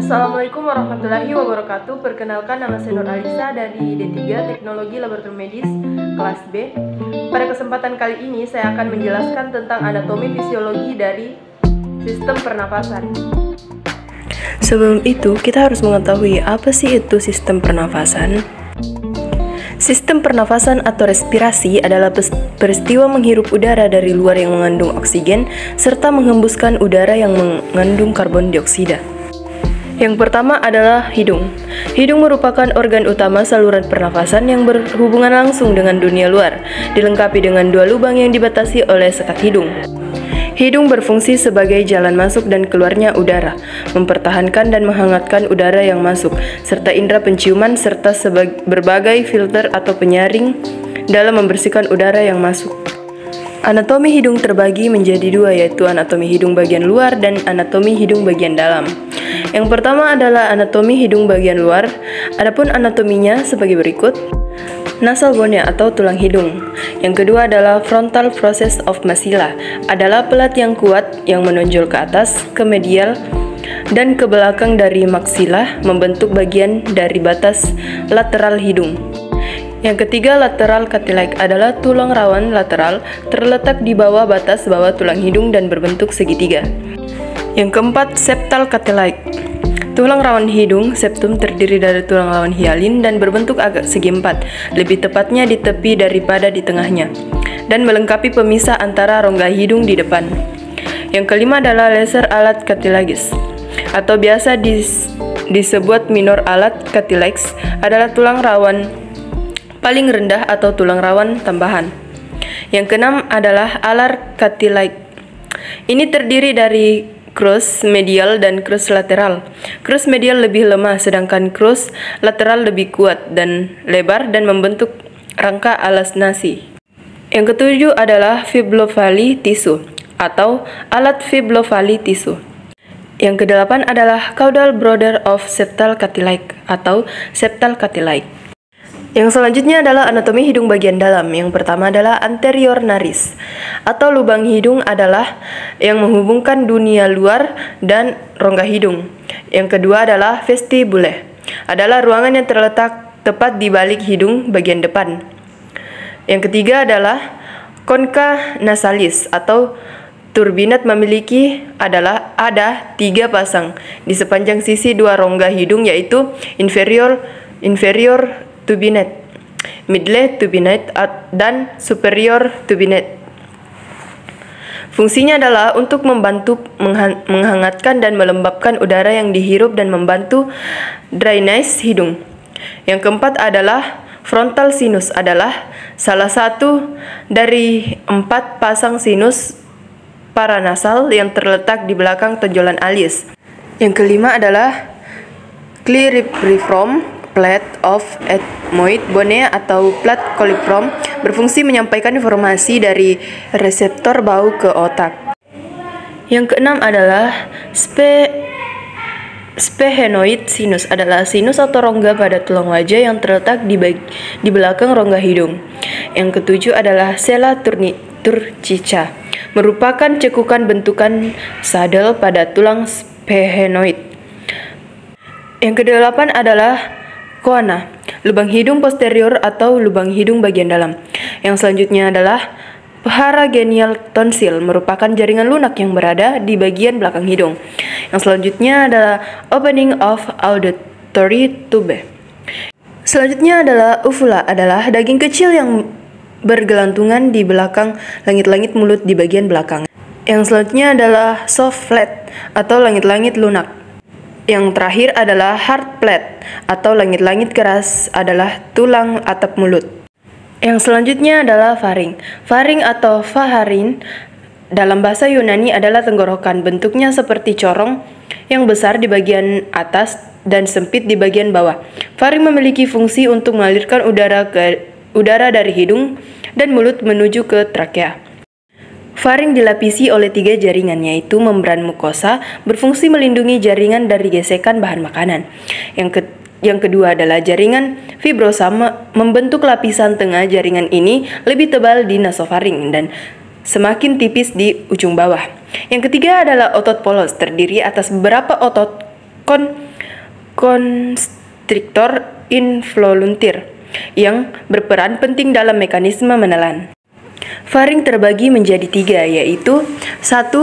Assalamualaikum warahmatullahi wabarakatuh. Perkenalkan, nama saya Nur Alisa dari D3 Teknologi Laboratorium Medis kelas B. Pada kesempatan kali ini saya akan menjelaskan tentang anatomi fisiologi dari sistem pernafasan. Sebelum itu, kita harus mengetahui apa sih itu sistem pernafasan. Sistem pernafasan atau respirasi adalah peristiwa menghirup udara dari luar yang mengandung oksigen serta menghembuskan udara yang mengandung karbon dioksida. Yang pertama adalah hidung. Hidung merupakan organ utama saluran pernafasan yang berhubungan langsung dengan dunia luar, dilengkapi dengan dua lubang yang dibatasi oleh sekat hidung. Hidung berfungsi sebagai jalan masuk dan keluarnya udara, mempertahankan dan menghangatkan udara yang masuk, serta indera penciuman serta berbagai filter atau penyaring dalam membersihkan udara yang masuk. Anatomi hidung terbagi menjadi dua, yaitu anatomi hidung bagian luar dan anatomi hidung bagian dalam. Yang pertama adalah anatomi hidung bagian luar, adapun anatominya sebagai berikut. Nasal bone atau tulang hidung. Yang kedua adalah frontal process of maxilla, adalah pelat yang kuat yang menonjol ke atas, ke medial, dan ke belakang dari maksila, membentuk bagian dari batas lateral hidung. Yang ketiga, lateral cartilage adalah tulang rawan lateral, terletak di bawah batas bawah tulang hidung dan berbentuk segitiga. Yang keempat, septal cartilage. Tulang rawan hidung, septum, terdiri dari tulang rawan hialin dan berbentuk agak segi empat, lebih tepatnya di tepi daripada di tengahnya, dan melengkapi pemisah antara rongga hidung di depan. Yang kelima adalah lesser alat cartilages, atau biasa disebut minor alat cartilages, adalah tulang rawan paling rendah atau tulang rawan tambahan. Yang keenam adalah alar cartilage. Ini terdiri dari crus medial dan crus lateral. Crus medial lebih lemah, sedangkan crus lateral lebih kuat dan lebar dan membentuk rangka alas nasi. Yang ketujuh adalah fibrofaly tissue atau alat fibrofaly tissue. Yang kedelapan adalah caudal border of septal cartilage atau septal cartilage. Yang selanjutnya adalah anatomi hidung bagian dalam. Yang pertama adalah anterior naris atau lubang hidung, adalah yang menghubungkan dunia luar dan rongga hidung. Yang kedua adalah vestibule, adalah ruangan yang terletak tepat di balik hidung bagian depan. Yang ketiga adalah concha nasalis atau turbinat, memiliki ada 3 pasang di sepanjang sisi dua rongga hidung, yaitu inferior turbinate, middle turbinate, dan superior turbinate. Fungsinya adalah untuk membantu menghangatkan dan melembabkan udara yang dihirup dan membantu drainase hidung. Yang keempat adalah frontal sinus, adalah salah satu dari 4 pasang sinus paranasal yang terletak di belakang tonjolan alis. Yang kelima adalah clyriform plate of ethmoid bone atau plat coliform, berfungsi menyampaikan informasi dari reseptor bau ke otak. Yang keenam adalah sphenoid sinus, adalah sinus atau rongga pada tulang wajah yang terletak di belakang rongga hidung. Yang ketujuh adalah sella turcica, merupakan cekukan bentukan sadel pada tulang sphenoid. Yang kedelapan adalah coana, lubang hidung posterior atau lubang hidung bagian dalam. Yang selanjutnya adalah paragenial tonsil, merupakan jaringan lunak yang berada di bagian belakang hidung. Yang selanjutnya adalah opening of auditory tube. Selanjutnya adalah uvula, adalah daging kecil yang bergelantungan di belakang langit-langit mulut di bagian belakang. Yang selanjutnya adalah soft flat atau langit-langit lunak. Yang terakhir adalah hard plate atau langit-langit keras, adalah tulang atap mulut. Yang selanjutnya adalah faring. Faring atau faharin dalam bahasa Yunani adalah tenggorokan, bentuknya seperti corong yang besar di bagian atas dan sempit di bagian bawah. Faring memiliki fungsi untuk mengalirkan udara dari hidung dan mulut menuju ke trakea. Faring dilapisi oleh 3 jaringan, yaitu membran mukosa, berfungsi melindungi jaringan dari gesekan bahan makanan. Yang kedua adalah jaringan fibrosa, membentuk lapisan tengah jaringan ini lebih tebal di nasofaring dan semakin tipis di ujung bawah. Yang ketiga adalah otot polos, terdiri atas beberapa otot constrictor involunteer yang berperan penting dalam mekanisme menelan. Faring terbagi menjadi 3, yaitu 1.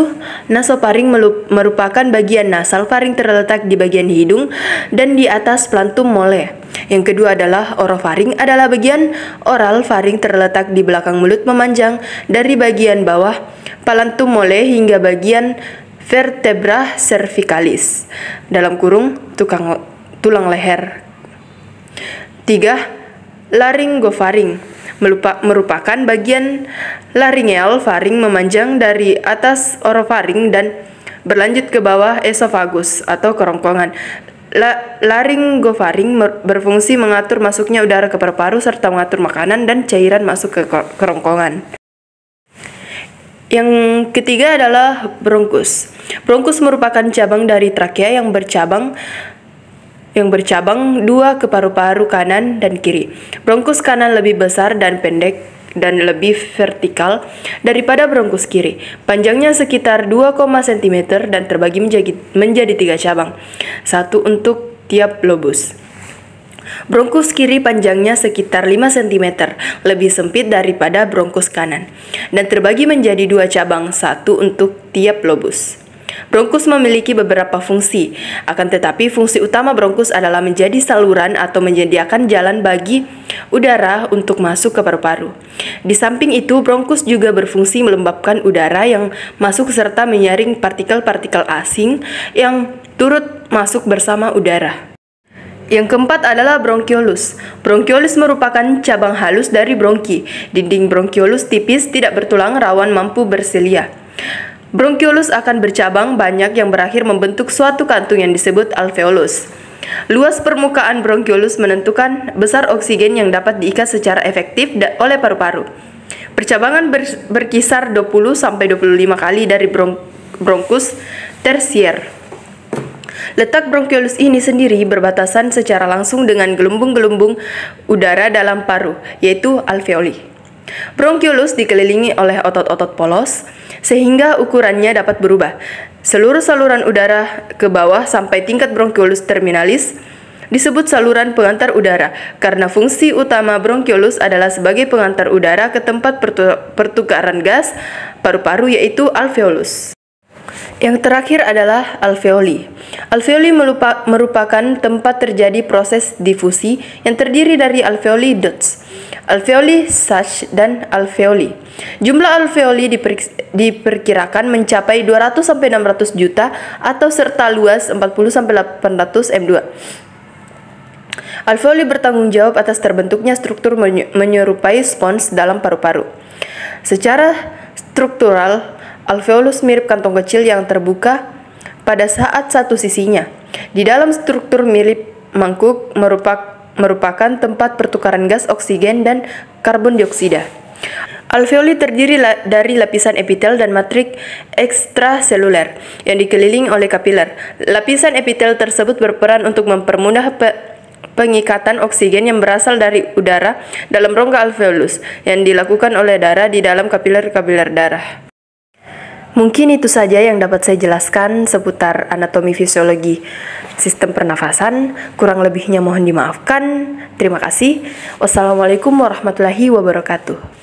Nasofaring merupakan bagian nasal faring terletak di bagian hidung dan di atas plantum mole. Yang kedua adalah orofaring, adalah bagian oral faring terletak di belakang mulut memanjang dari bagian bawah plantum mole hingga bagian vertebra cervicalis (tulang leher). 3. Laryngofaring merupakan bagian laryngeal faring memanjang dari atas orofaring dan berlanjut ke bawah esofagus atau kerongkongan. Laryngofaring berfungsi mengatur masuknya udara ke paru-paru serta mengatur makanan dan cairan masuk ke kerongkongan. Yang ketiga adalah bronkus. Bronkus merupakan cabang dari trakea yang bercabang 2 ke paru-paru kanan dan kiri. Bronkus kanan lebih besar dan pendek dan lebih vertikal daripada bronkus kiri. Panjangnya sekitar 2, cm dan terbagi menjadi 3 cabang, 1 untuk tiap lobus. Bronkus kiri panjangnya sekitar 5 cm, lebih sempit daripada bronkus kanan, dan terbagi menjadi 2 cabang, 1 untuk tiap lobus. Bronkus memiliki beberapa fungsi, akan tetapi fungsi utama bronkus adalah menjadi saluran atau menyediakan jalan bagi udara untuk masuk ke paru-paru. Di samping itu, bronkus juga berfungsi melembabkan udara yang masuk serta menyaring partikel-partikel asing yang turut masuk bersama udara. Yang keempat adalah bronkiolus. Bronkiolus merupakan cabang halus dari bronki. Dinding bronkiolus tipis, tidak bertulang, rawan mampu bersilia. Bronkiolus akan bercabang banyak yang berakhir membentuk suatu kantung yang disebut alveolus. Luas permukaan bronkiolus menentukan besar oksigen yang dapat diikat secara efektif oleh paru-paru. Percabangan berkisar 20-25 kali dari bronkus tersier. Letak bronkiolus ini sendiri berbatasan secara langsung dengan gelembung-gelembung udara dalam paru, yaitu alveoli. Bronkiolus dikelilingi oleh otot-otot polos, sehingga ukurannya dapat berubah. Seluruh saluran udara ke bawah sampai tingkat bronkiolus terminalis disebut saluran pengantar udara, karena fungsi utama bronkiolus adalah sebagai pengantar udara ke tempat pertukaran gas paru-paru, yaitu alveolus. Yang terakhir adalah alveoli. Alveoli merupakan tempat terjadi proses difusi yang terdiri dari alveoli ducts, alveoli sac, dan alveoli. Jumlah alveoli diperkirakan mencapai 200-600 juta atau serta luas 40-800 m2. Alveoli bertanggung jawab atas terbentuknya struktur menyerupai spons dalam paru-paru. Secara struktural, alveolus mirip kantong kecil yang terbuka pada saat satu sisinya. Di dalam struktur mirip mangkuk merupakan tempat pertukaran gas oksigen dan karbon dioksida. Alveoli terdiri dari lapisan epitel dan matrik ekstraseluler yang dikelilingi oleh kapiler. Lapisan epitel tersebut berperan untuk mempermudah pengikatan oksigen yang berasal dari udara dalam rongga alveolus yang dilakukan oleh darah di dalam kapiler-kapiler darah. Mungkin itu saja yang dapat saya jelaskan seputar anatomi fisiologi sistem pernafasan. Kurang lebihnya mohon dimaafkan. Terima kasih. Wassalamualaikum warahmatullahi wabarakatuh.